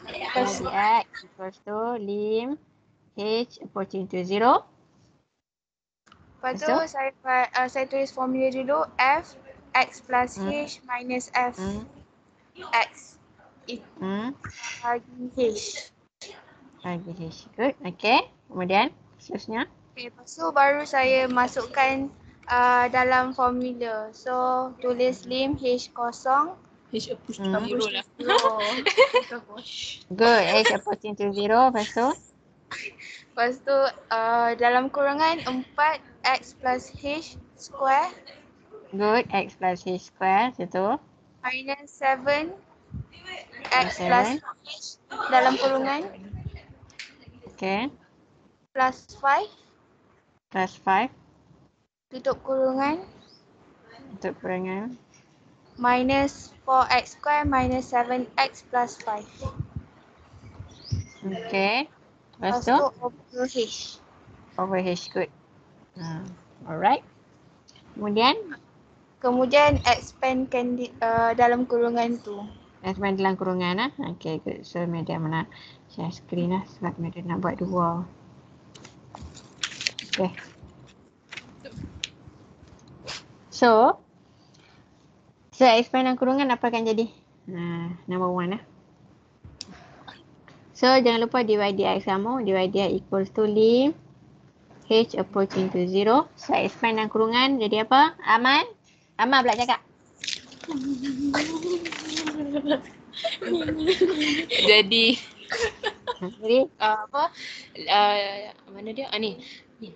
Dx equals to lim h approaching to 0. Lepas tu saya tulis formula dulu f x plus h minus f x bagi h. Bagi h. Good. Okay. Kemudian seterusnya. Okay, lepas tu baru saya masukkan dalam formula. So tulis lim h kosong H approach to 0 lah. Good. H approaching to 0. Lepas tu. Lepas tu dalam kurungan 4x plus h square Good. X plus h square. Situ. minus 7 x plus h dalam kurungan Okay. plus 5 Plus 5. tutup kurungan Untuk kurangan. minus 4x square minus 7x plus 5. Okay. Lepas Lepas tu. tu over h. Over h. Good. Alright. Kemudian expandkan dalam kurungan tu. Expand dalam kurungan. Okay. Good. So, Madam nak share screen lah. Sebab Madam nak buat dua. Okay. So expand dalam kurungan apa akan jadi? Number 1 lah. So jangan lupa dy dx sama. Dy dx equals to lim h approaching to 0. So expand dalam kurungan jadi apa? Aman? Aman pula cakap. Jadi Jadi apa? Mana dia? Ni. ni.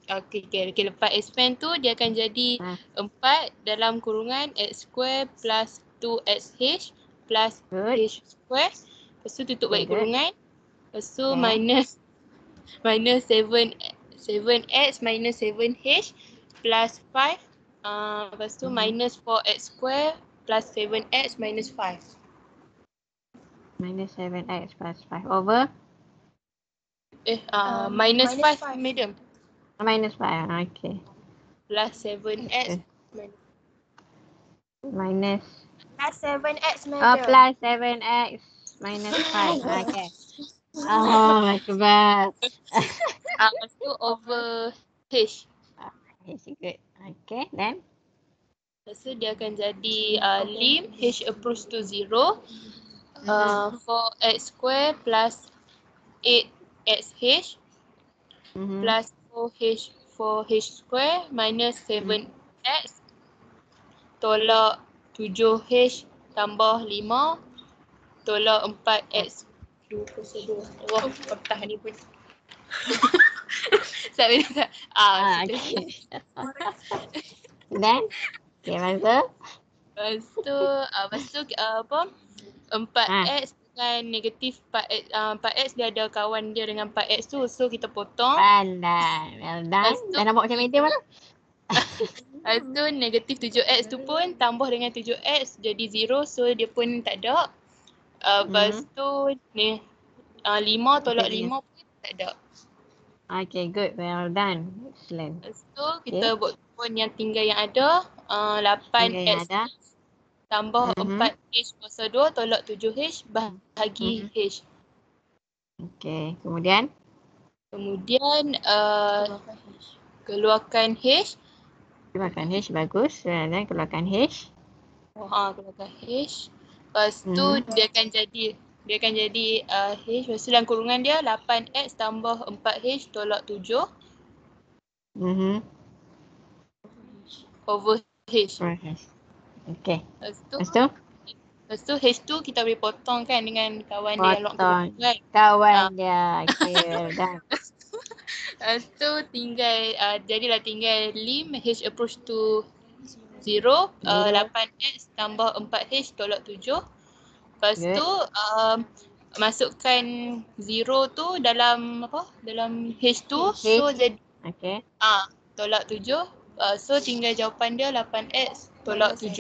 Okay. Lepas expand tu dia akan jadi 4 dalam kurungan x square plus 2xh plus h square. Lepas tu tutup balik kurungan. Lepas tu minus 7x minus 7h plus 5. Lepas tu minus 4x square plus 7x minus 5. Minus 7x plus 5 over? Minus 5 madam. Minus 5, okay. Plus 7x. Minus. Plus 7x madam. Plus 7x minus 5, okay. Oh, Akbar. Lepas tu over h. H good. Okay, then? Lepas tu dia akan jadi lim h approach to 0. 4x square plus 8xh plus 4h square minus 7x tolak 7h tambah 5 tolak 4x 2/2. Wah, petah ni pun. Okay. Then? Okay, lepas tu apa? 4x dengan negatif 4x dia ada kawan dia dengan 4x tu. So kita potong. Pandai. Well done. Dah nampak macam medium mana? Lepas tu negatif 7x tu pun tambah dengan 7x jadi 0. So dia pun tak ada. Lepas tu ni 5 tolak 5 pun tak ada. Okay, good. Well done. Excellent. Lepas tu kita buat pun yang tinggal yang ada. 8x tambah 4h kuasa 2 tolak 7h bahagi h. Okay, kemudian? Kemudian keluarkan h. Keluarkan h, bagus. Dan keluarkan h. Keluarkan h. Lepas tu dia akan jadi h. Lepas tu dalam kurungan dia 8x tambah 4h tolak 7. Over h. Okay. Lepas tu h tu kita boleh potong kan dengan kawan dia yang potong kan? Kawan dia. Okay, well done. Lepas tu jadilah tinggal lim h approach to 0. 8x tambah 4h tolak 7. Lepas tu masukkan 0 tu dalam apa? Dalam h tu. So jadi tolak 7. So tinggal jawapan dia 8x tolak 7.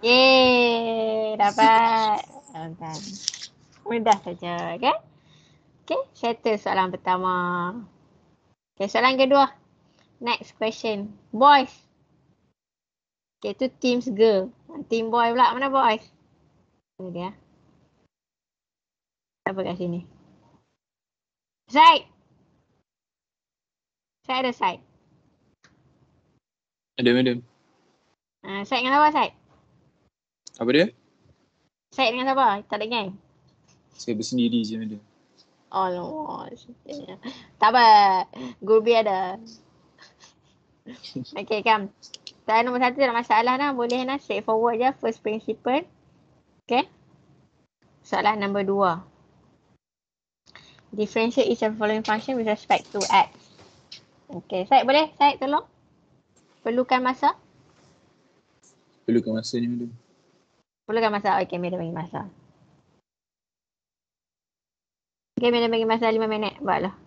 Yeay, dapat. Mudah saja, kan? Okay, settle soalan pertama. Okay, soalan kedua. Next question. Boys. Okay, tu teams girl. Team boy pula. Mana boys? Ini dia. Apa kat sini? Zaid! Zaid ada Zaid? Ada madam. Zaid dengan siapa Zaid? Apa dia? Zaid dengan siapa? Tak ada geng? Saya bersendiri je madam. Allah, sedihnya. Tak apa. Guru B ada. Okay, come. Soalan nombor 1 tak ada masalah dah. Boleh nak straightforward je. First principle. Okay. Soalan nombor 2. Differentiate each of the following function with respect to x. Okay, Syed boleh? Syed tolong. Perlukan masa? Perlukan masa ni madam. Perlukan masa. Okay, madam bagi masa. Okay, madam bagi masa 5 minit. Buatlah.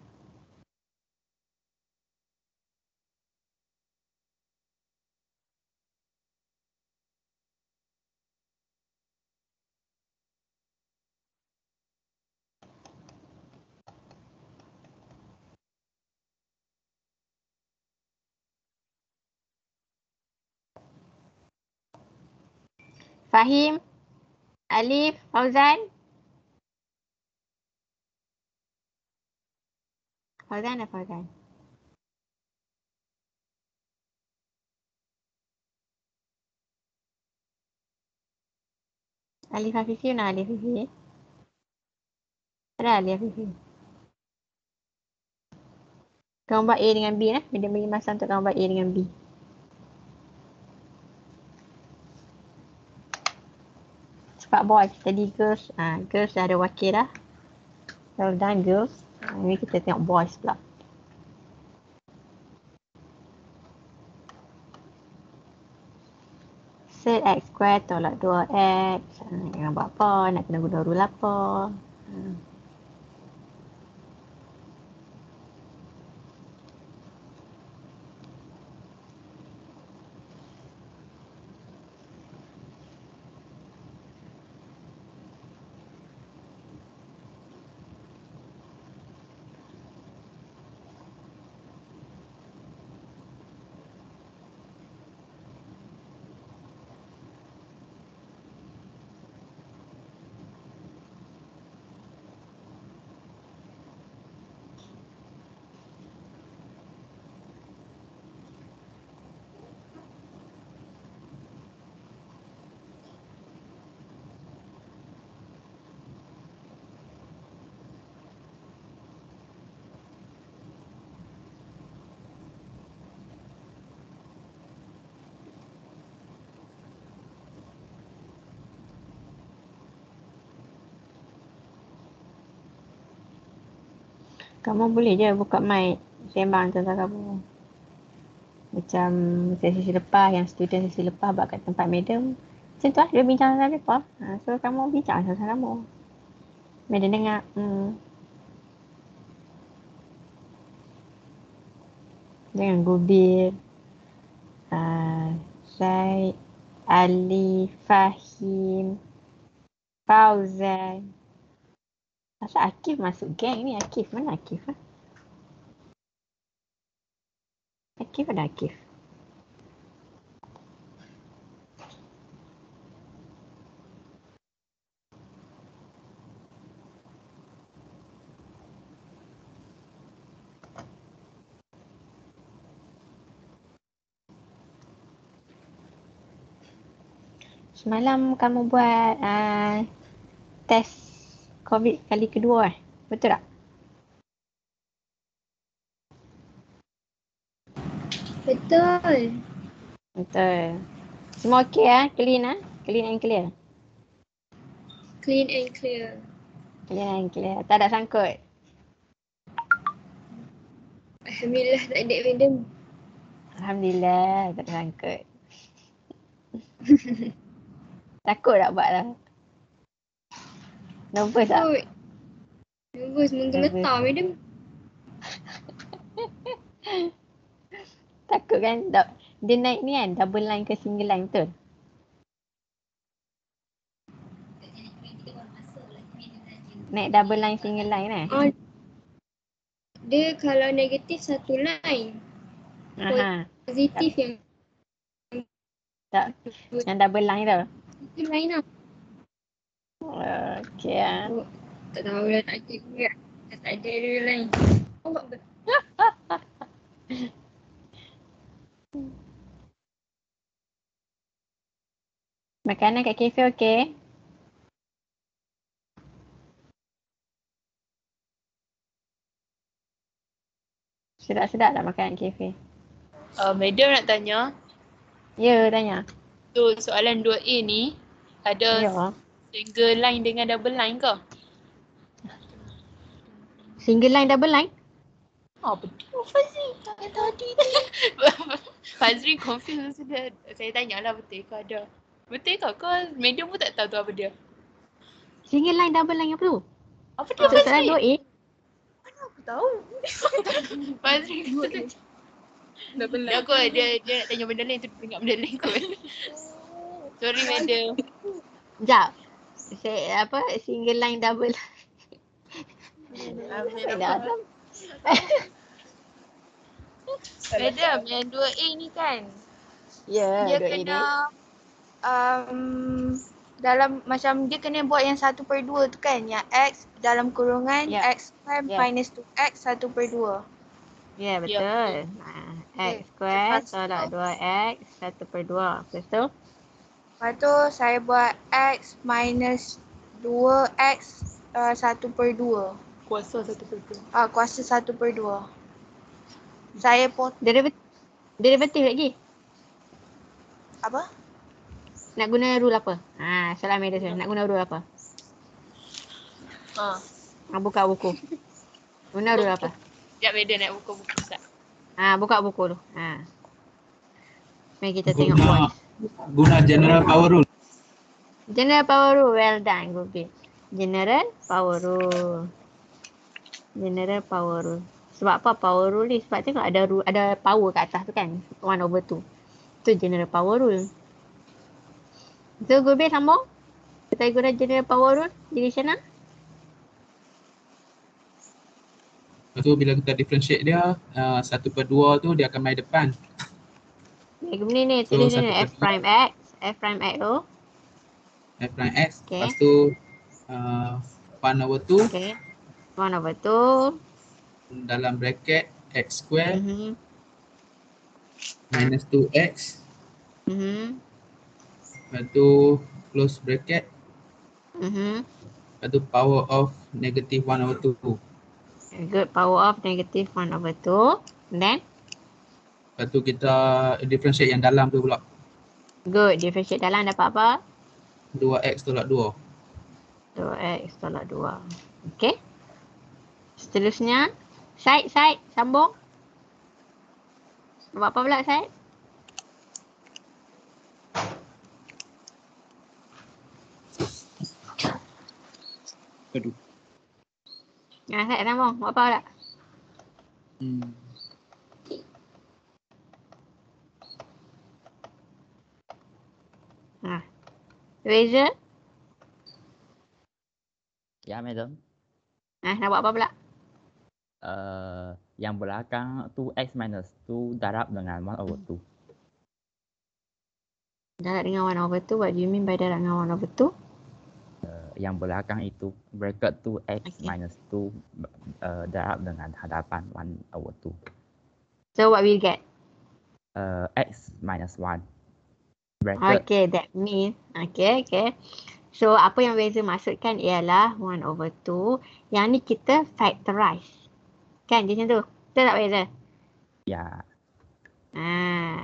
Fahim? Alif? Fauzan? Fauzan atau Fauzan? Alif Hafifi mana Alif Hafifi? Ada Alif Hafifi. Kamu buat A dengan B lah. Dia bagi masa untuk kamu buat A dengan B. Cepat boys. Tadi girls. Girls dah ada wakil dah. Well done girls. Ini kita tengok boys pula. Set x square tolak 2x. Jangan buat apa. Nak kena guna rule apa. Kamu boleh je buka mic sembang tentang kamu. Macam sesi lepas, yang student sesi lepas buat kat tempat madam. Macam tu lah, dia bincang tentang mereka. So kamu bincang tentang kamu. Madam dengar. Jangan gubir. Syed, Ali, Fahim, Fauzan. Asal Akif masuk geng ni? Akif, mana Akif? Akif ada Akif. Semalam kamu buat test COVID kali kedua betul tak? Betul. Betul. Semua okey clean clean and clear. Clean and clear. Clean and clear. Tak ada sangkut. Alhamdulillah tak ada madam. Alhamdulillah tak ada sangkut. Takut tak buat lah? Nervous tak? Nervous menggeletar madam. Takut kan? Dia naik ni kan double line ke single line betul? Naik double line single line Dia kalau negatif satu line. Positif yang tak, yang double line tu. itu line lah. Okey lah. Tak tahu dah nak kira. Tak ada dia lain. Makanan kat kafe okey? Sedap-sedap tak makanan kafe? Madam nak tanya, Ya, tanya. tu soalan 2A ni ada Ya. single line dengan double line ke? Single line, double line? Betul Fazri. Yang tadi tu. Fazri confused sudah. Saya tanyalah betul ke ada. Betul ke? Kau madam pun tak tahu tu apa dia. Single line, double line apa tu? Apa dia Untuk soalan Fazri? 2A? Aku tahu. Fazri kata double line. Dia nak tanya benda lain tu dengar benda lain kot. Sorry madam. Sekejap. Saya single line, double line. Madam, madam yang 2A ni kan. Ya, Dia 2A ni. kena dalam macam dia kena buat yang 1/2 tu kan, yang X dalam kurungan Ya. X square Ya. minus 2X 1/2. Ya, betul. X square tolak 2X 1/2. Betul? Lepas tu saya buat X minus 2X 1/2. Kuasa 1/2. Kuasa 1/2. Saya Derivatif lagi. apa? Nak guna rule apa? Soalan medicine. Nak guna rule apa? Buka buku. Guna rule apa? Sekejap madam nak buka buku Ustaz. Buka buku tu. Mari kita tengok voice. Guna general power rule. General power rule. Well done, Gobi. General power rule. General power rule. Sebab apa power rule ni? Sebab tengok ada power kat atas tu kan. 1/2. Tu general power rule. So, Gobi sambung. Kita guna general power rule. Jadi macam mana? Lepas tu bila kita differentiate dia, 1/2 tu dia akan main depan. Ni ni. So, Tulis ni 1/2. F prime X. F prime X tu. F prime X. Okay. Lepas tu 1/2 Okay. 1/2. dalam bracket X square Mhm. minus 2X. Mhm. Lepas tu close bracket. Mhm. Lepas tu power of negative 1/2. Good. Power of negative 1/2. Then? Lepas tu kita differentiate yang dalam tu pula. Good. Differentiate dalam dapat apa? 2X tolak 2. 2X tolak 2. Okay. Seterusnya. Side. Sambung. Buat apa pula side? Aduh. Side sambung. Buat apa pula? Razor. Ya, madam. Nak buat apa pula? Yang belakang tu X minus 2 darab dengan 1/2. Darab dengan 1/2. What do you mean by darab dengan 1/2? Yang belakang itu bracket tu X Okay. minus 2 darab dengan hadapan 1/2. So what we get? X minus 1. Bracket. Okay, that means. Okay. So apa yang Razor maksudkan ialah 1/2. Yang ni kita factorize. Kan dia macam tu? Betul tak Razor? Ya.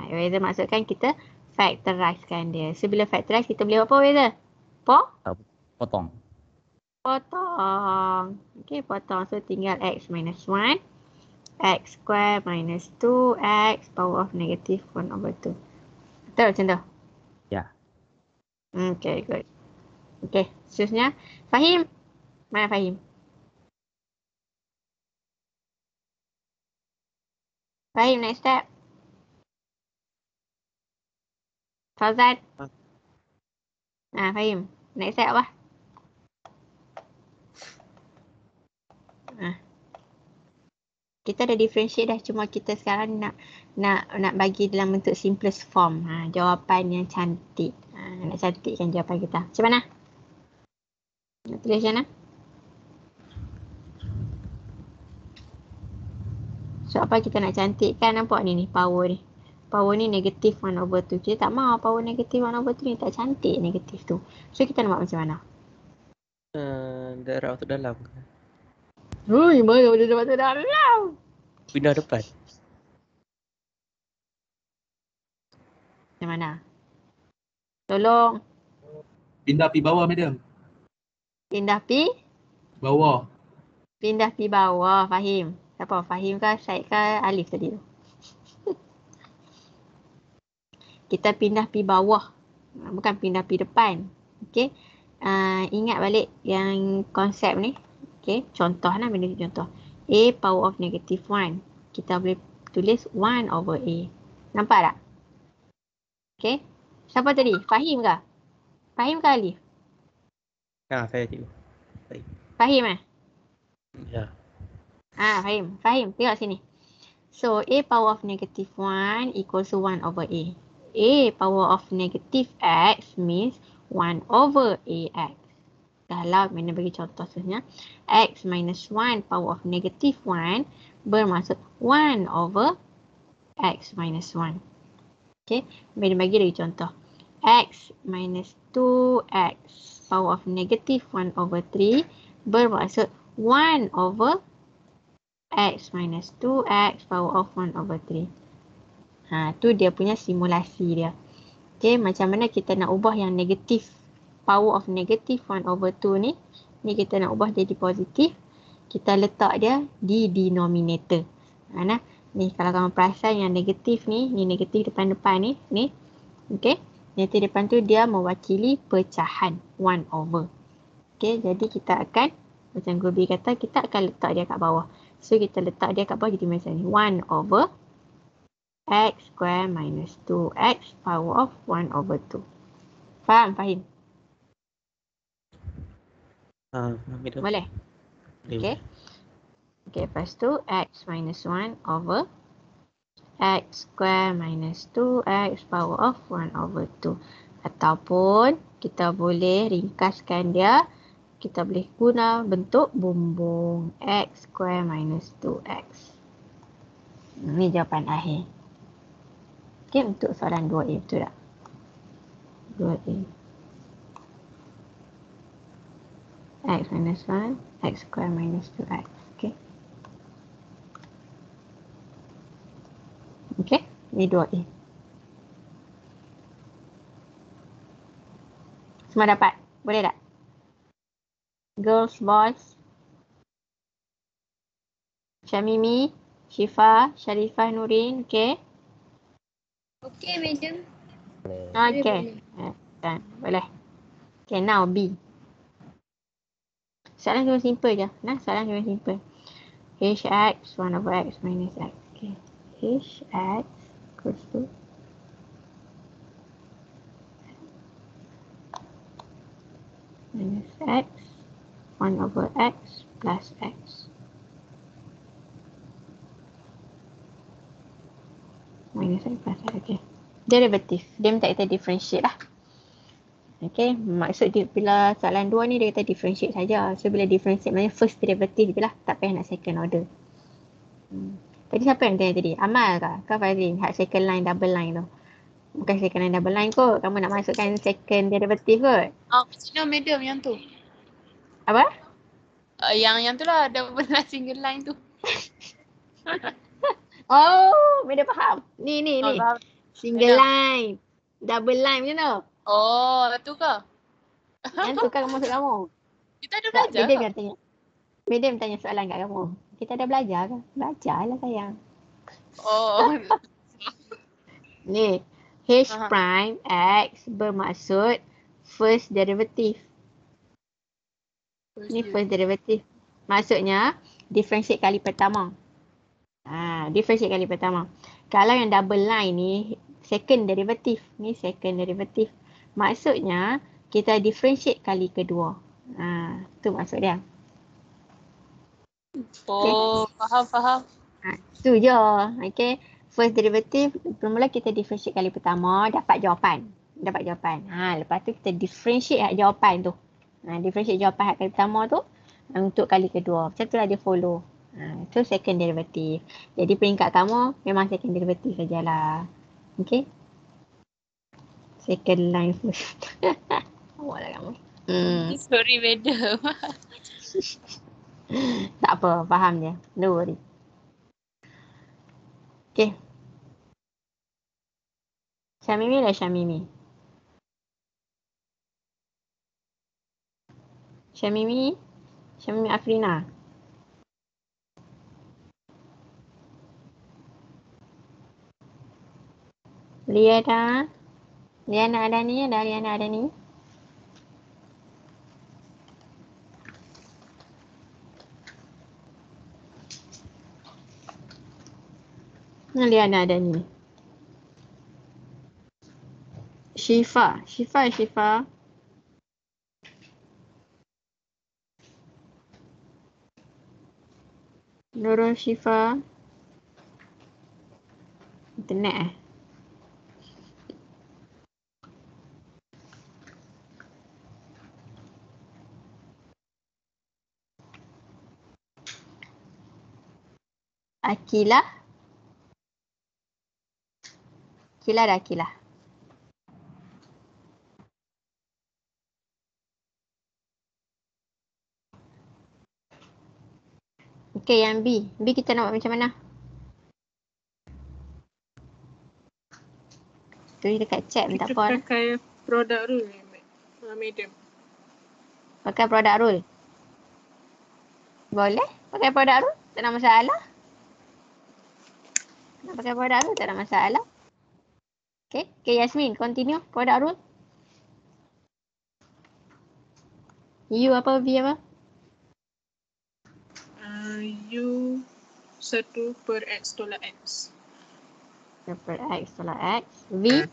Razor maksudkan kita factorizekan dia. So bila factorize kita boleh buat apa Razor? Potong. Okay, potong. So tinggal X minus 1. X square minus 2X power of negative 1/2. Betul macam tu? Ya. Okay, good. Okay, seterusnya. Fahim? Mana Fahim? Fahim, next step. Fauzan? Fahim. Next step apa? Kita dah differentiate dah. Cuma kita sekarang nak bagi dalam bentuk simplest form. Jawapan yang cantik. Nak cantikkan jawapan kita. Macam mana? Nak tulis macam mana? So apa kita nak cantikkan, nampak ni power ni. Power ni negatif 1/2. Kita tak mahu power negatif 1/2 ni, tak cantik negatif tu. So kita nak buat macam mana? Darab tu dalam. Ui, mana boleh dapat dalam? Pindah depan. Macam mana? Tolong. Pindah pi bawah, madam. Pindah pi? Bawah. Pindah pi bawah, Fahim. Siapa? Fahim ke Syed ke Alif tadi tu? Kita pindah pi bawah. Bukan pindah pi depan. Okey. Ingat balik yang konsep ni. Okey. Contoh lah, benda contoh. A power of negative 1. Kita boleh tulis 1/A. Nampak tak? Okey. Siapa tadi? Fahim ke? Fahim ke Alif? Saya cikgu. Fahim Ya. Fahim. Fahim. Tengok sini. So, A power of negative 1 equals to 1/A. A power of negative X means 1/AX. Kalau mana bagi contoh sebenarnya, X minus 1 power of negative 1 bermaksud 1/X minus 1. Okay, mana bagi lagi contoh. X minus 2X power of negative 1/3 bermaksud 1/X minus 2X power of 1/3. Tu dia punya simulasi dia. Okay, macam mana kita nak ubah yang negatif, power of negative 1/2 ni. Ni kita nak ubah jadi positif. Kita letak dia di denominator. Ni kalau kamu perasan yang negatif ni negatif depan-depan ni. Okay, negatif depan tu dia mewakili pecahan 1/. Okay, jadi kita akan, macam Gobi kata, kita akan letak dia kat bawah. So, kita letak dia kat bawah jadi macam ni. 1/X square minus 2X power of 1/2. Faham, Fahim? Boleh? Okay. Okay, lepas tu X minus 1/X square minus 2X power of 1/2. Ataupun kita boleh ringkaskan dia. Kita boleh guna bentuk bumbung X square minus 2X. Ini jawapan akhir. Okay, untuk soalan 2A, betul tak? 2A. X minus 1, X square minus 2X. Okay. Okay, ini 2A. Semua dapat? Boleh tak? Girls, boys. Syamimi, Syifa, Sharifah, Nurin. Okay. Okay, madam. Okay. Boleh. Okay, now B. Soalan cuma simple je. Soalan cuma simple. Hx 1/x minus x. Okay. Hx equals to minus x 1/x plus x. Minus x plus x. Okay. Derivatif. Dia minta kita differentiate lah. Okay. Maksud dia, bila soalan 2 ni dia kata differentiate saja. So bila differentiate maknanya first derivative je lah. Tak payah nak second order. Tadi siapa yang tanya tadi? Amal ke? Kau Fazlin? Hak second line, double line tu. Bukan second line, double line kot. Kamu nak masukkan second derivative kot. Macam madam yang tu. Apa? Yang tu lah, double line, single line tu. Oh, Meda faham. Ni. Faham. Single line. Double line macam tu. Oh, tu ke? Yang tu kan maksud kamu. Kita ada belajar Meda ke? yang tanya. Meda yang tanya soalan kat kamu. Kita dah belajar ke? Belajarlah sayang. Oh. Ni. H prime X bermaksud first derivative. Ni first derivative. Maksudnya differentiate kali pertama. Differentiate kali pertama. Kalau yang double line ni second derivative. Ni second derivative. Maksudnya kita differentiate kali kedua. Tu maksud dia. Oh, faham. Tu je. Okay. First derivative, mula kita differentiate kali pertama, dapat jawapan. Lepas tu kita differentiate jawapan tu. Differentiate jawapan kali pertama tu untuk kali kedua. Macam tu lah dia follow. Itu second derivative. Jadi peringkat kamu memang second derivative sajalah. Okay. Second line first. Awak lah kamu. Sorry madam. Tak apa, faham je. Don't worry. Okay. Syamimi lah Syamimi. Syamimi Afrina. Liana Adani ada Liana Adani. Liana Adani. Syifa. Nurul Syifa. Internet Akilah. Akilah. Okay, yang B. B kita nak buat macam mana? Tu dekat chat Kita tak apa. pakai product rule madam. Pakai product rule. Boleh? Pakai product rule? Tak ada masalah. Nak pakai product rule tak ada masalah. Okay, Yasmin, continue product rule. U apa, V apa? U 1 per X tolak X. 1 per X tolak X. V?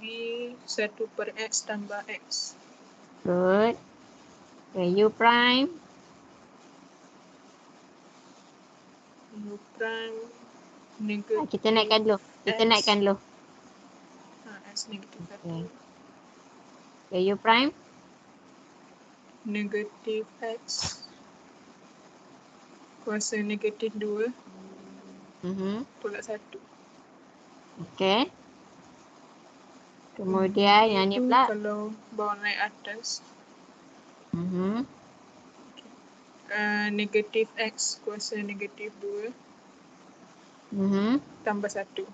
V 1 per X tambah X. Good. Okay, U prime. U prime negatif. Kita naikkan dulu. S negatif 1. Okay, U prime. Negatif X kuasa negatif 2 tolak 1. Okay. Kemudian yang ni pula. Kalau bawa naik atas. Negatif X kuasa negatif 2 tambah 1.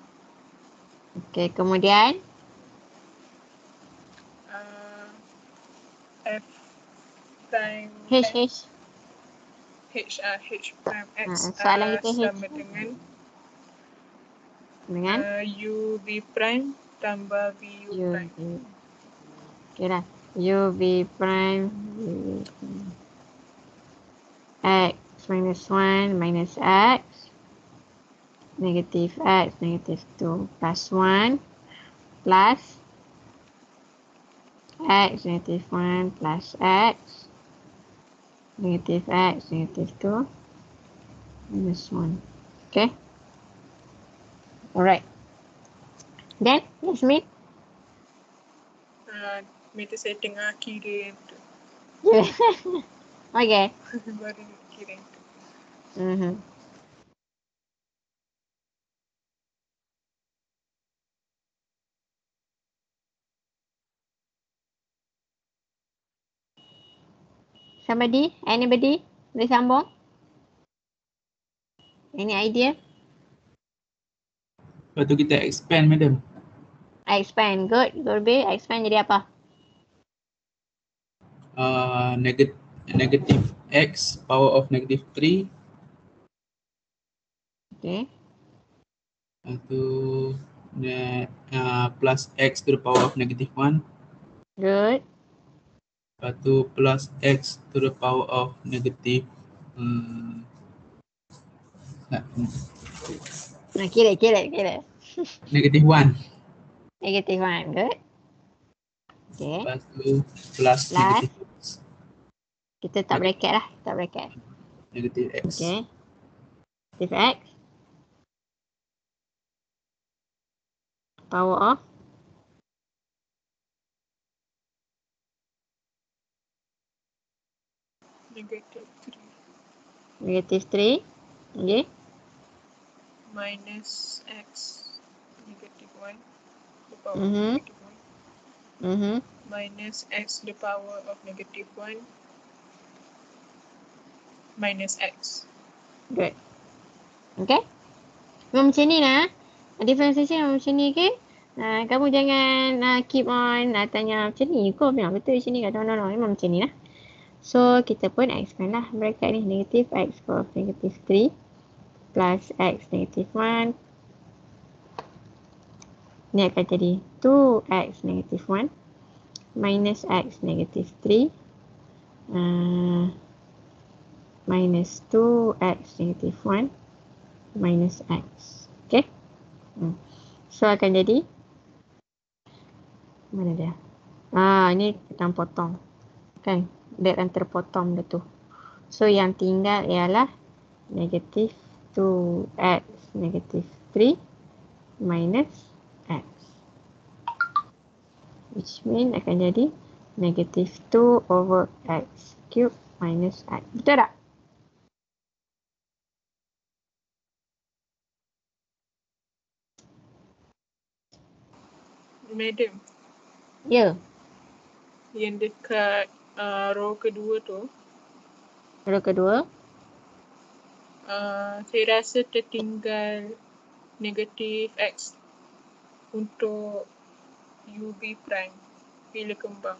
Okay, kemudian. F prime H prime X soalan kita sama dengan U V prime tambah V U prime. Okay lah. U V prime X minus 1 minus X negative X negative 2 plus 1 plus X negative 1 plus X negative X negative 2 minus 1. Okay. Alright. Then, Yasmin. Meter saya tengah kira tu. Okay. Baru kira tu. Somebody? Anybody? Boleh sambung? Any idea? Lepas tu kita expand madam. Expand. Good. Good. Expand jadi apa? Negative X power of negative 3. Okay. Lepas tu plus X to the power of negative 1. Good. Lepas tu plus X to the power of negative Kira. negative 1. Negative 1. Good. Okay. Lepas tu plus negative X. Kita tak bracket lah. Tak bracket. Negative X. Okay. Negative X. Power of Negative 3. Negative 3. Okay. Minus x negative 1. The power of Mm-hmm. negative 1. Mm-hmm. Minus x the power of negative 1. Minus x. Good. Okay. Memang macam ni lah. Differentiation memang macam ni, okay? Kamu jangan keep on tanya macam ni. Kau bilang betul macam ni. No. Memang macam ni lah. So, kita pun X-kan lah bracket ni. Negative X power of negative 3 plus X negative 1. Ni akan jadi 2X negative 1 minus X negative 3 minus 2X negative 1 minus X. Okay? So, akan jadi mana dia? Ni akan potong. Kan? Dia akan terpotong dah tu. So, yang tinggal ialah negative 2X negative 3 minus X. Which mean akan jadi negative 2 over X cube minus X. Betul tak? Madam, Ya. yang dekat row kedua tu, Row kedua. saya rasa tertinggal negatif x untuk UB prime bila kembang.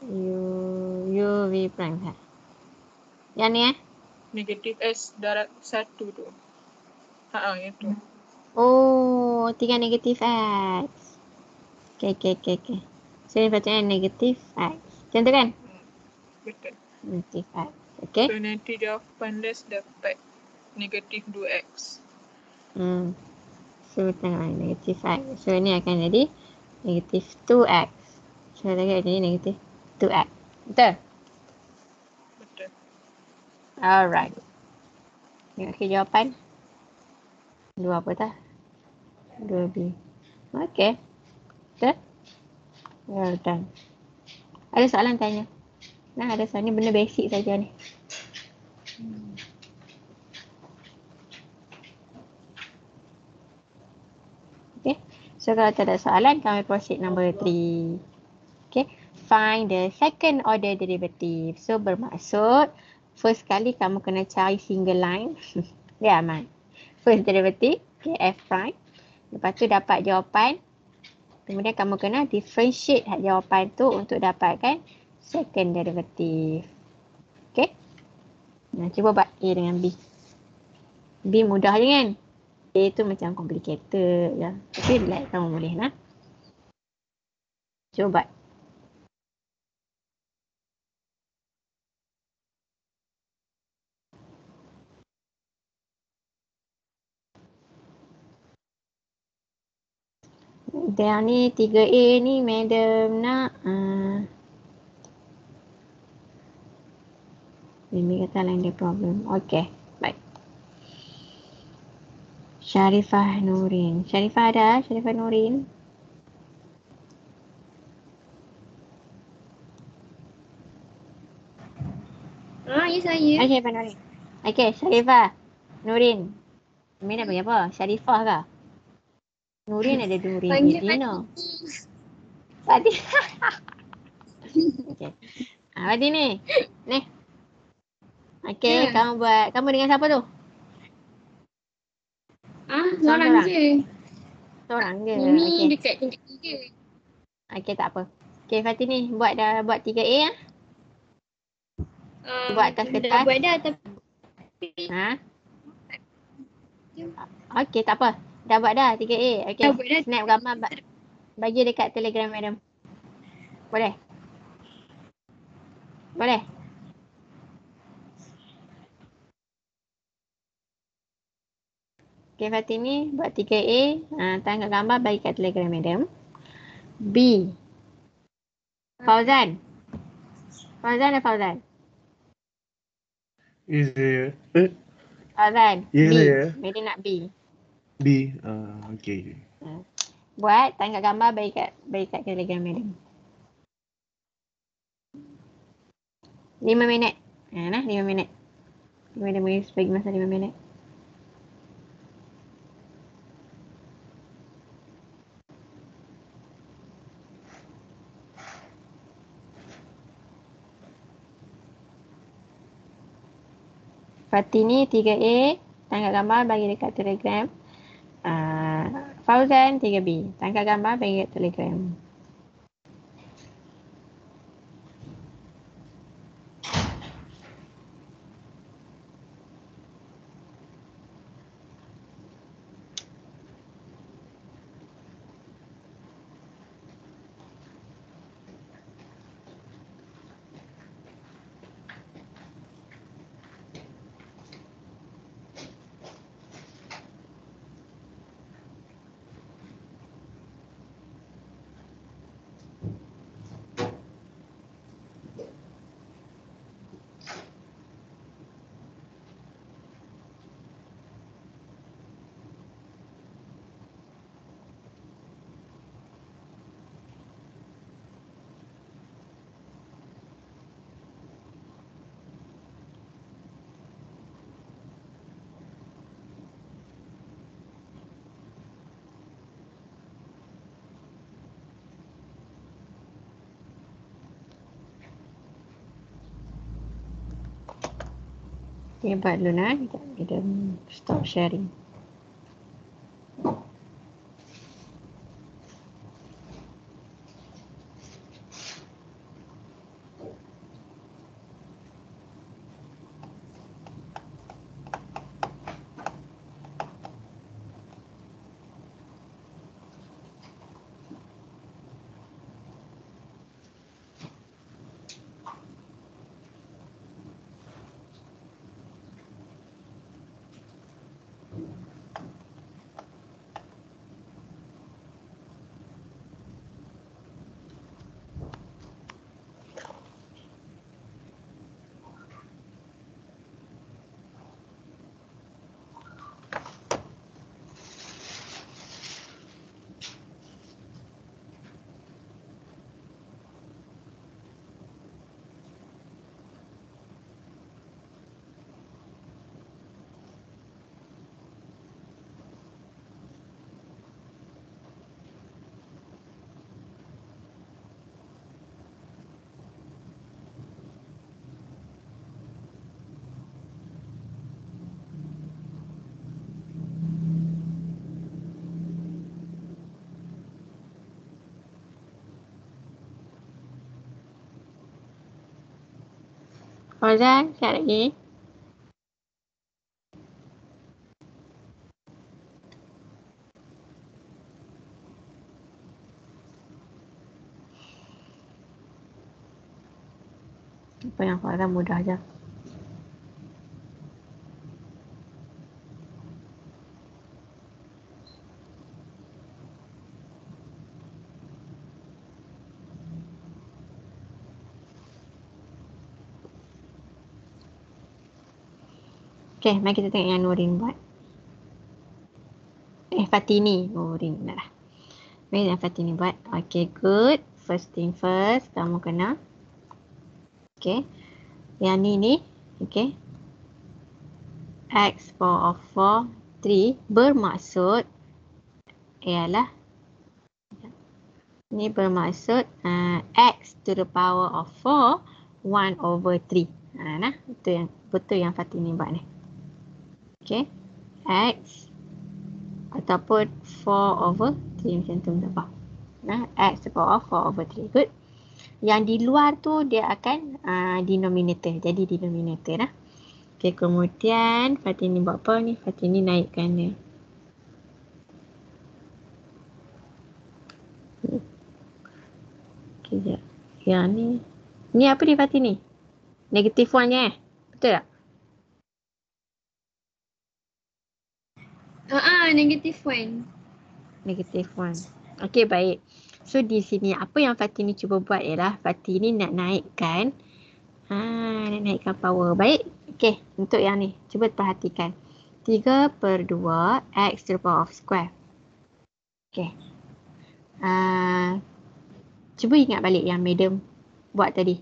UV prime kan? Yang ni Negatif x darab 1 tu. Yang tu. Oh, tinggal negatif X. Okay. So, yang patutnya negatif X. Macam tu kan? Betul. Negatif X. Okay. So, nanti jawapan last dapat negatif 2x. So, tengok negatif X. So, ni akan jadi negatif 2X. So, lagi jadi negatif 2X. Betul? Betul. Alright. Tengok ke jawapan. 2 apa tak? 2B. Okay. Betul? Well done. Ada soalan tanya? Ada soalan ni benda basic saja ni. Okay. So, kalau tak ada soalan, kami proceed number 3. Okay. Find the second order derivative. So, bermaksud first kali kamu kena cari single line. Ya, Aman. First derivative, okay, F prime. Lepas tu dapat jawapan. Kemudian kamu kena differentiate jawapan tu untuk dapatkan second derivative. Okay. Nah, cuba buat A dengan B. B mudah je kan? A tu macam complicated je. Tapi like kamu boleh lah. Cuba buat. Dan ni 3A ni madam nak Mimi kata lain dia problem. Okay, baik. Syarifah Nurin. Syarifah ada? Syarifah Nurin. Ya saya. Okay, Syarifah Nurin. Okay, Syarifah Nurin. Mimi nak panggil apa? Syarifah ke? Nurin ada Nurin. Panggil Dino. Tadi. Okay. Tadi ni. Ni. Okay, kamu buat. Kamu dengan siapa tu? Seorang je. Seorang je. Mimi Okay. dekat tingkat 3. Okay, tak apa. Okay, Fatini. Buat 3A lah. Buat atas kertas. Dah buat dah tapi. Okay, tak apa. Dah buat dah 3A. Okay, Dah buat dah. snap gambar bagi dekat Telegram madam. Boleh? Boleh? Okay, Fatini buat 3A. Tangkap gambar bagi kat Telegram madam. B. Fauzan. Fauzan. Yes, saya. Fauzan. Ya, B. saya. Madam nak B. B. Okay. Buat tangkap gambar bagi kat Telegram madam. 5 minit. Nah, 5 minit. 5 minit bagi masa 5 minit. Fatini 3A, tangkap gambar bagi dekat Telegram. Fauzan 3B, tangkap gambar bagi dekat Telegram. Okay, buat dulu nak. Kita stop sharing. Fauzan, siap lagi? Apa yang Fauzan mudah je. Okay, mari kita tengok yang Nurin buat. Fatini. Nurin nak lah. Mari yang Fatini buat. Okay, good. First thing first, kamu kena. Okay. Yang ni. Okay. X power of 4, 3 bermaksud ialah ni bermaksud X to the power of 4, 1 over 3. Nah, betul yang Fatini buat ni. Okay. X ataupun 4 over 3 macam tu nampak. Nah, X to the power of 4 over 3. Good. Yang di luar tu dia akan denominator. Jadi denominator lah. Okay, kemudian Fatini buat apa ni? Fatini naikkan dia. Okay, sekejap. Yang ni. Ni apa dia Fatini? Negative 1 betul tak? Negative 1. Negative 1. Okay, baik. So, di sini apa yang Fatini cuba buat ialah Fatini nak naikkan power. Baik. Okay, untuk yang ni. Cuba perhatikan. 3/2 X to the power of square. Okay. Cuba ingat balik yang madam buat tadi.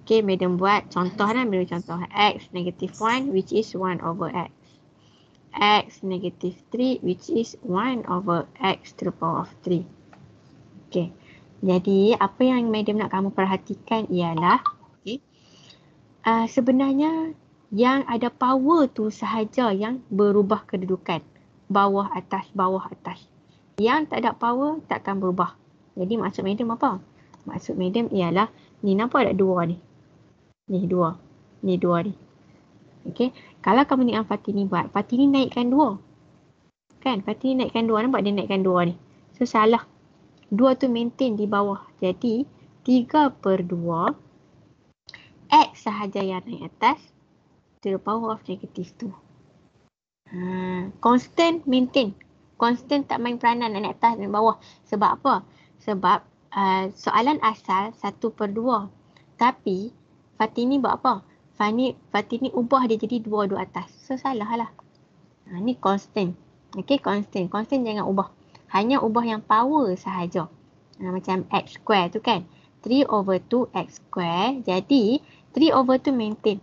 Okay, madam buat contoh lah, beri contoh. X negative 1 which is 1 over X. X negative 3 which is 1 over X to the power of 3. Okay. Jadi, apa yang madam nak kamu perhatikan ialah okay, sebenarnya yang ada power tu sahaja yang berubah kedudukan. Bawah atas, bawah atas. Yang tak ada power takkan berubah. Jadi maksud madam apa? Maksud madam ialah ni nampak ada dua ni. Ni dua. Ni dua ni. Okay. Kalau kamu ni Fatini buat, Fatini naikkan dua. Kan? Fatini naikkan dua. Nampak dia naikkan dua ni. So salah. Dua tu maintain di bawah. Jadi 3/2 X sahaja yang naik atas to the power of negative 2. Constant maintain. Constant tak main peranan naik atas dan bawah. Sebab apa? Sebab soalan asal 1/2. Tapi Fatini buat apa? Fatini ubah dia jadi 2 atas. So salah lah. Ni constant. Okay, constant. Constant jangan ubah. Hanya ubah yang power sahaja. Macam X square tu kan. 3/2 X square. Jadi 3/2 maintain.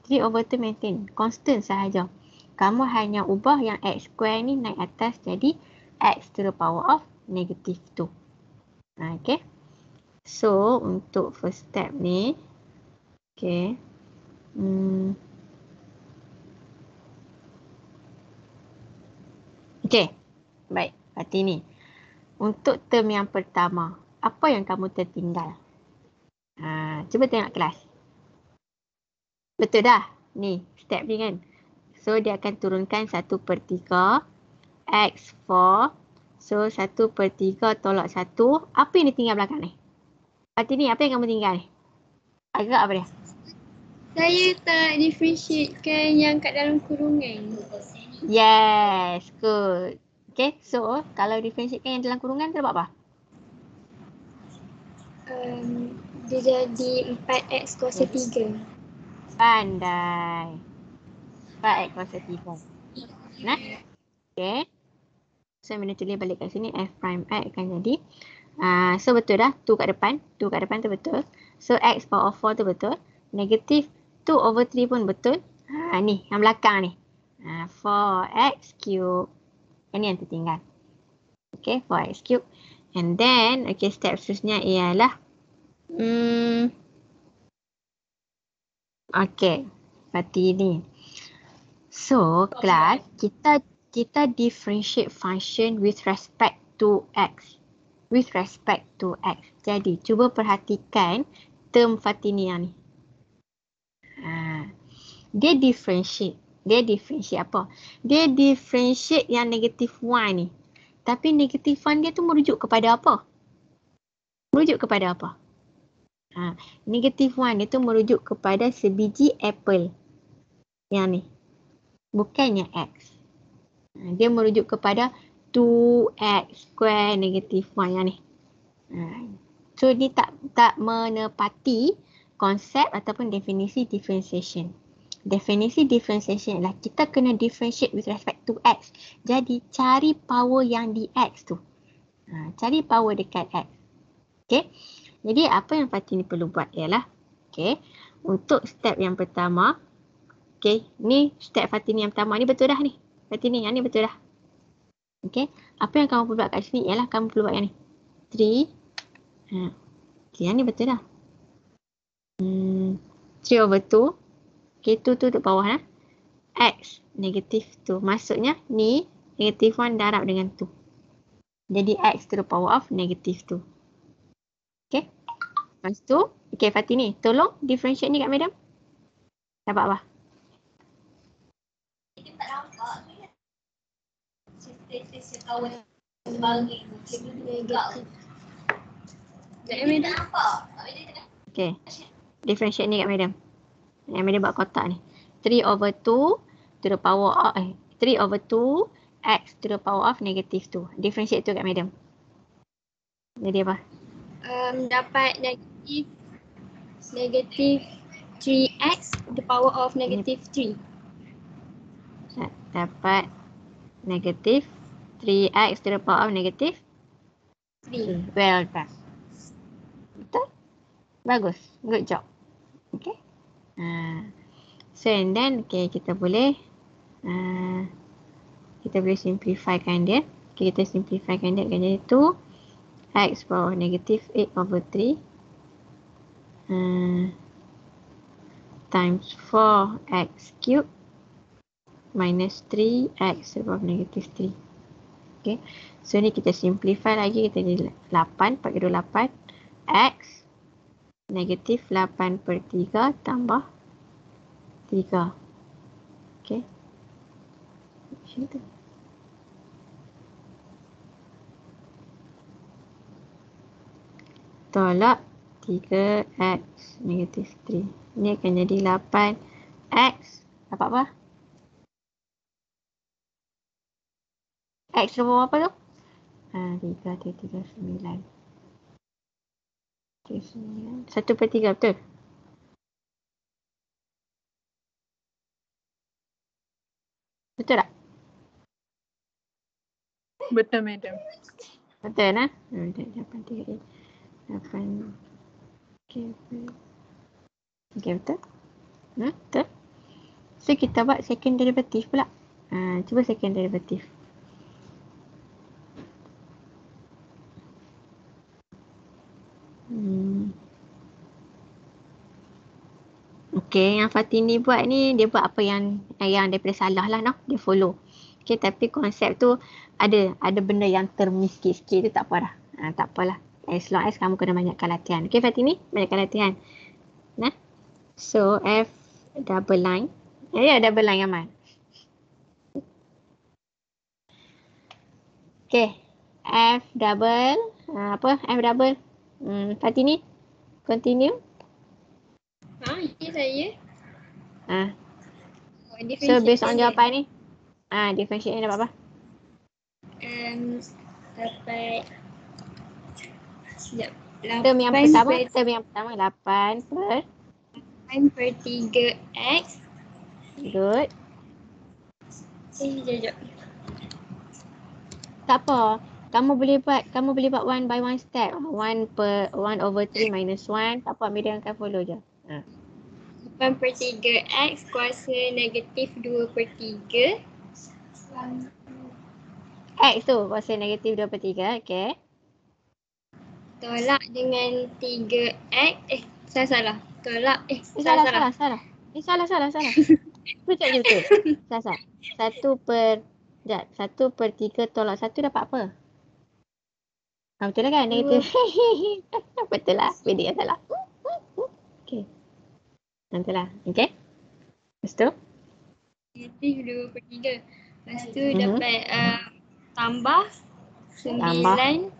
3/2 maintain. Constant sahaja. Kamu hanya ubah yang X square ni naik atas jadi X to the power of negative 2. Okay. So, untuk first step ni. Okay. Okay. Baik. Fatini. Untuk term yang pertama. Apa yang kamu tertinggal? Cuba tengok kelas. Betul dah? Ni. Step ni kan. So, dia akan turunkan 1/3 X4. So, 1/3 tolak 1. Apa yang ditinggal belakang ni? Fatini, apa yang kamu tinggal ni? Agak apa dia? Saya tak differentiatekan yang kat dalam kurungan. Yes, good. Okay, so kalau differentiatekan yang dalam kurungan tu buat apa? Dia jadi 4X kuasa 3. Pandai. 4X kuasa 3. Nah, okay. So, bila tulis balik kat sini, F prime X akan jadi. So, betul dah. 2 kat depan. 2 kat depan tu betul. So, X power of 4 tu betul. Negative 2/3 pun betul. Ni, yang belakang ni. 4X cube. Ini yang tertinggal. Okay, 4X cube. And then, okay, step seterusnya ialah. Okay, seperti ni. So, kelas, kita differentiate function with respect to X. With respect to X. Jadi, cuba perhatikan term Fatini yang ni. Dia differentiate. Dia differentiate apa? Dia differentiate yang negative 1 ni. Tapi negative 1 dia tu merujuk kepada apa? Merujuk kepada apa? Negative 1 dia tu merujuk kepada sebiji apple. Yang ni. Bukannya X. Dia merujuk kepada 2X square negative 1 yang ni. So, dia tak menepati konsep ataupun definisi differentiation. Definisi differentiation adalah kita kena differentiate with respect to X. Jadi, cari power yang di X tu. Cari power dekat X. Okay. Jadi, apa yang Fatini perlu buat ialah, okay, untuk step yang pertama, okay, ni step Fatini yang pertama. Ni betul dah ni. Fatini, yang ni betul dah. Okay. Apa yang kamu perlu buat kat sini ialah kamu perlu buat yang ni. 3. Okay, yang ni betul dah. 3/2. Okay, 2 tu duduk bawah lah. X negative 2. Maksudnya ni negative 1 darab dengan 2. Jadi X to the power of negative 2. Okay. Lepas tu, okay Fatini, tolong differentiate ni kat madam. Dapat apa? Okay. Differentiate ni kat madam. Yang madam buat kotak ni. 3/2 to the power of 3/2 X to the power of negative 2. Differentiate tu kat madam. Jadi apa? Dapat negative 3X to the power of negative 3. Dapat negative 3X to the power of negative 3. Well done. Betul? Bagus. Good job. Okay. So and then kita boleh simplifykan dia. Kita simplifykan dia akan jadi 2x bawah negatif 8/3 times 4x cube minus 3x bawah negatif 3. Okay. So ni kita simplify lagi, kita jadi 8, 4 kali 8 x negatif 8/3 tambah 3. Okay. Macam tu. Tolak 3x negatif 3. Ni akan jadi 8x. Dapat apa? X nombor apa tu? 3, 3, 9. 1/3 betul? Betul tak? Betul, madam. Betul lah. 8/3. 8. Okay, betul? Betul. So kita buat second derivative pula. Cuba second derivative. Okay, yang Fatini buat ni, dia buat apa yang daripada salah lah, no? Dia follow. Okay, tapi konsep tu ada benda yang termiss sikit-sikit tu tak apa dah. Tak apalah. As long as kamu kena banyakkan latihan. Okay, Fatini, banyakkan latihan. Nah. So, F double line. Ya, double line Amal. Okay. F double. Apa? F double. Fatini, continue. Ini saya. So, based on jawapan ni. Differentiate ni dapat apa? Dapat. Sekejap. Term yang pertama 8 per 3x. Good. Sekejap. Tak apa. Kamu boleh buat one by one step. 1/3 minus 1. Tak apa, Miriam akan follow je. 8/3x kuasa negatif 2/3. X tu kuasa negatif 2/3. Okay. Tolak dengan 3x. Salah. Tolak. Salah. Betul je betul. Salah. 1/3 tolak 1 dapat apa? Betul lah kan? Negatif. Betul lah. Bedik yang salah. Okay. Betul lah. Okay. Lepas tu? Negatif 2/3. Lepas tu dapat tambah 9.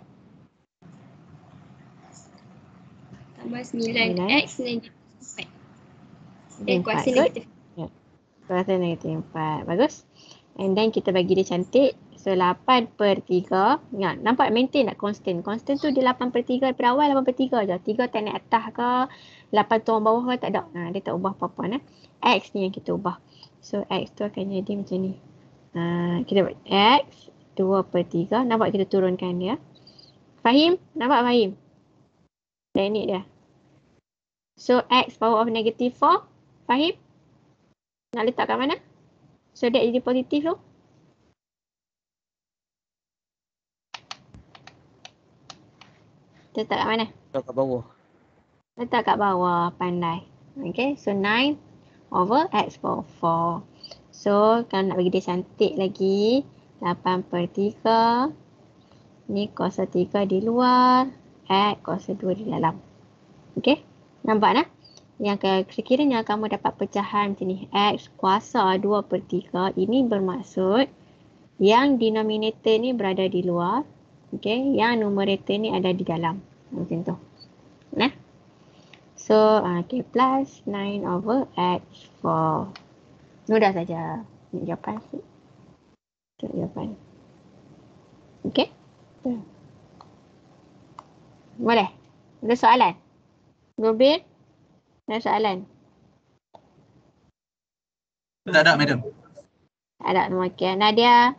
Tambah 9x negatif 4. Kuasa negatif. Kuasa negatif 4. Bagus. And then kita bagi dia cantik. So 8/3. Nampak maintain tak constant? Constant tu dia 8/3 daripada awal 8/3 je. 3 tak naik atas ke, 8 turun bawah ke, tak ada. Dia tak ubah apa-apa. X ni yang kita ubah. So X tu akan jadi macam ni. Kita buat X 2/3. Nampak kita turunkan dia. Fahim? Nampak Fahim? Teknik dia. So X power of negative 4. Fahim? Nak letak kat mana? So that jadi positif tu. Letak kat mana? Letak kat bawah. Letak kat bawah. Pandai. Okay. So 9 over X power 4. So kalau nak bagi dia cantik lagi. 8/3. Ni kuasa 3 di luar. X kuasa 2 di dalam. Okay. Nampak tak? Yang sekiranya kamu dapat pecahan macam ni. X kuasa 2/3. Ini bermaksud yang denominator ni berada di luar. Okay. Yang numerator ni ada di dalam. Macam tu. Nah. So, okay. Plus 9 over X4. Mudah saja. Ini jawapan sih. Itu jawapan. Okay. Boleh? Ada soalan? Rubin? Ada soalan? Tak ada, madam. Ada. Okay. Nadia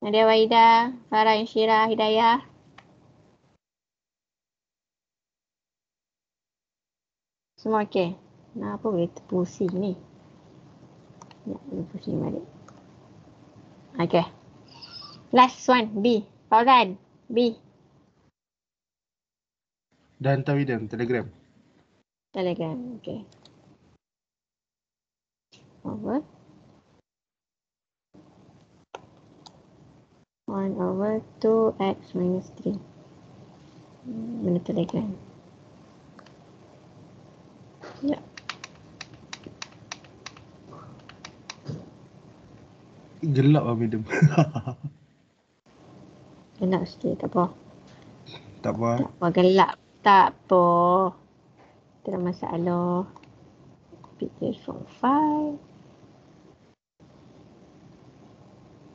Wahida, Farah Insyirah, Hidayah. Semua okey. Kenapa boleh terpusing ni? Ya, boleh pusing balik. Okay. Last one, B. Fauzan, B. Dan hantar William, Telegram. Telegram, okay. Over. 1/2x minus 3. Benda Telegram. Ya. Gelap lah madam. Gelap sikit, tak apa. Tak apa. Tak apa, gelap. Tak apa. Tak ada masalah. Picture from file.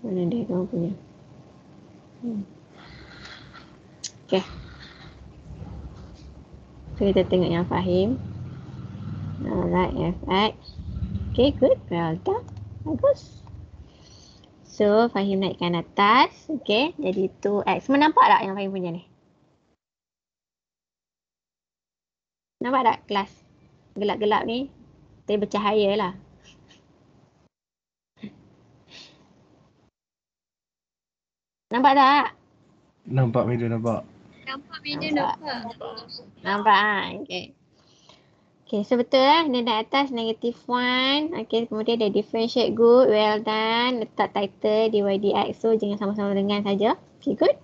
Mana dia kamu punya? Okay. So, kita tengok yang Fahim. Alright, FX. Okay, good. Well done. Bagus. So, Fahim naikkan atas. Okay, jadi 2x. Semua nampak tak yang Fahim punya ni? Nampak tak kelas? Gelap-gelap ni. Tapi bercahaya lah. Nampak tak? Nampak madam, nampak. Nampak beda nampak. Nampak ah. Okay. Okay, so betul lah. Nilai atas -1. Okay, kemudian dia differentiate good. Well done. Letak title dydx. So, jangan sama-sama dengan saja. Okay, good.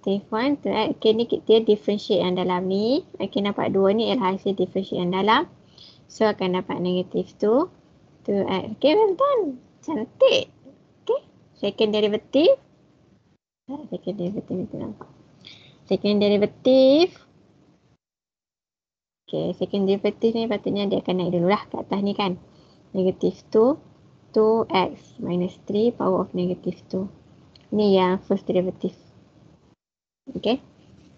-1 tu okay, ni dia differentiate yang dalam ni. Okay, nampak 2 ni ialah hasil differentiate yang dalam. So, akan dapat -2. 2x. Okay, well done. Cantik. Okay, second derivative. Second derivative itu nampak. Second derivative. Okay, second derivative ni patutnya dia akan naik dulu lah kat atas ni kan. -2, 2x minus 3 power of -2. Ni yang first derivative. Okay.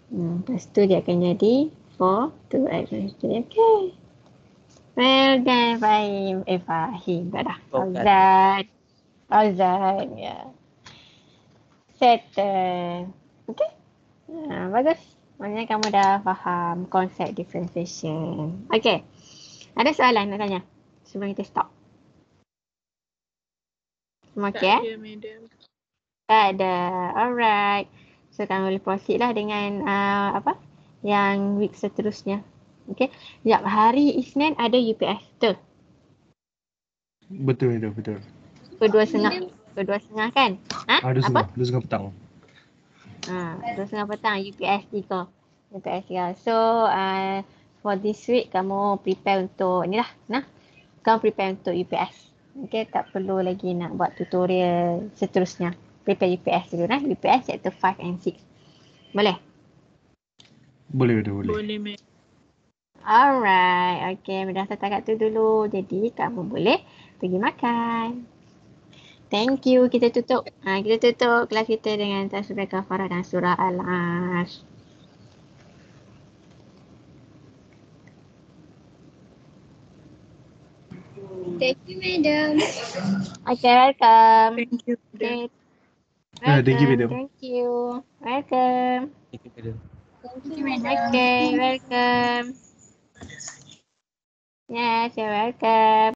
Lepas tu dia akan jadi 4, 2x minus 3. Okay. Well done, Fahim. Fahim tak dah. Fauzan, ya. Settle. Okay. Bagus. Maksudnya kamu dah faham konsep differentiation. Okay. Ada soalan nak tanya sebelum kita stop? Semua Tak okay? ada, madam. Tak ada. Alright. So, kamu boleh proceed lah dengan yang week seterusnya. Okay. Sekejap. Hari Isnin ada UPS. Betul? Betul madam, betul. Pukul 2.30. Pukul 2.30 kan? Ha? 2.30 petang. 2.30 petang UPS 3. UPS 3. So, for this week kamu prepare untuk ni lah. Kamu prepare untuk UPS. Okay, tak perlu lagi nak buat tutorial seterusnya. Prepare UPS dulu lah. UPS chapter 5 and 6. Boleh? Boleh madam, boleh. Boleh, madam. Alright. Okay, dah setakat tu dulu. Jadi, kamu boleh pergi makan. Thank you. Kita tutup. Kita tutup kelas kita dengan surah Kafarah dan surah Al-Asr. Thank you, madam. Okay, welcome. Thank you, madam. Okay. Thank you, madam. Thank you. Welcome. Thank you, madam. Thank you, madam. Okay, welcome. Yes, you're welcome.